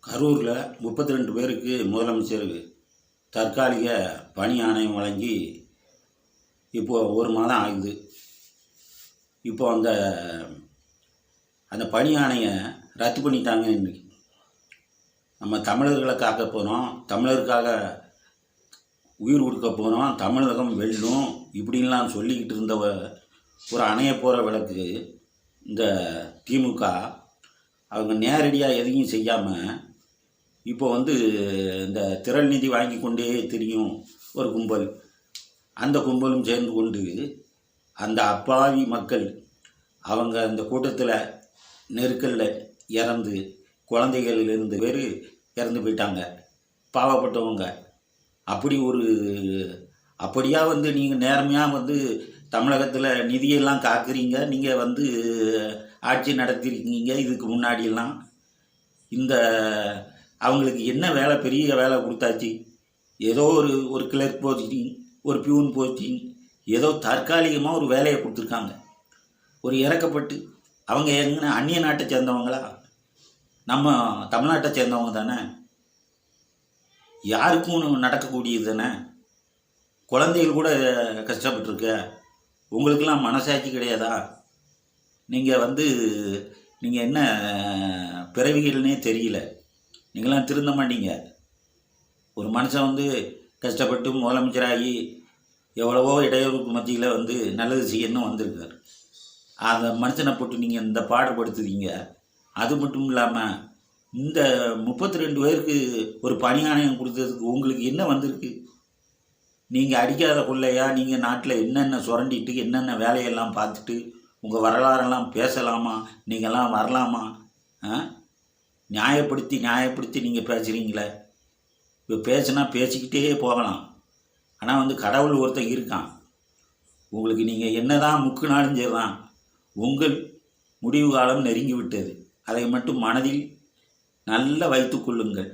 கரூரில் 32 பேருக்கு முதலமைச்சர் தற்காலிக பணி ஆணையம் வழங்கி இப்போது 1 மாதம் ஆகுது. இப்போ அந்த பணி ஆணையம் ரத்து பண்ணிட்டாங்க. இன்றைக்கி நம்ம தமிழர்களை காக்க போகிறோம், தமிழருக்காக உயிர் கொடுக்க போகிறோம், தமிழகம் வெல்லும் இப்படின்லாம் சொல்லிக்கிட்டு இருந்த ஒரு அணைய போகிற விளக்கு இந்த திமுக அவங்க நேரடியாக எதையும் செய்யாமல் இப்போ இந்த திரள் நிதி வாங்கி கொண்டே தெரியும் ஒரு கும்பல். அந்த கும்பலும் சேர்ந்து கொண்டு அந்த அப்பாவி மக்கள் அவங்க அந்த கூட்டத்தில் நெருக்கலில் இறந்து குழந்தைகளிலிருந்து பேர் இறந்து போயிட்டாங்க, பாவப்பட்டவங்க. அப்படியா நீங்கள் நேர்மையாக தமிழகத்தில் நிதியெல்லாம் காக்குறீங்க, நீங்கள் ஆட்சி நடத்திருக்கீங்க. இதுக்கு முன்னாடியெல்லாம் அவங்களுக்கு என்ன வேலை, பெரிய வேலை கொடுத்தாச்சு. ஏதோ ஒரு கிளர்க் போஸ்டிங், ஒரு பியூன் போஸ்டிங், ஏதோ தற்காலிகமாக ஒரு வேலையை கொடுத்துருக்காங்க. ஒரு இறக்கப்பட்டு அவங்க எங்கன்னா அந்நிய நாட்டை சேர்ந்தவங்களா? நம்ம தமிழ்நாட்டை சேர்ந்தவங்க தானே. யாருக்கும் நடக்கக்கூடியது தானே. குழந்தைகள் கூட கஷ்டப்பட்டுருக்க. உங்களுக்கெல்லாம் மனசாட்சி கிடையாதா? நீங்கள் என்ன பிறவிகள்னே தெரியல. நீங்களாம் திருந்த மாட்டீங்க. ஒரு மனுஷன் கஷ்டப்பட்டு முதலமைச்சராகி எவ்வளவோ இடையூறுக்கு மத்தியில் நல்லது செய்யணும்னு வந்திருக்கார். அந்த மனுஷனை போட்டு நீங்கள் இந்த பாடுபடுத்துறீங்க. அது மட்டும் இல்லாமல் இந்த 32 பேருக்கு ஒரு பணி ஆணையம் கொடுத்ததுக்கு உங்களுக்கு என்ன வந்திருக்கு? நீங்கள் அடிக்காத கொள்ளையா? நீங்கள் நாட்டில் என்னென்ன சுரண்டிட்டு என்னென்ன வேலையெல்லாம் பார்த்துட்டு உங்கள் வரலாறெல்லாம் பேசலாமா? நீங்கள்லாம் வரலாமா? நியாயப்படுத்தி நீங்கள் பேசுகிறீங்களே. இப்போ பேசினா பேசிக்கிட்டே போகலாம். ஆனால் கடவுள் ஒருத்தன் இருக்கான். உங்களுக்கு நீங்கள் என்ன தான் முக்குனாலும் சரிதான், உங்கள் முடிவு காலம் நெருங்கி விட்டது. அதை மட்டும் மனதில் நல்லா வைத்துக்கொள்ளுங்கள்.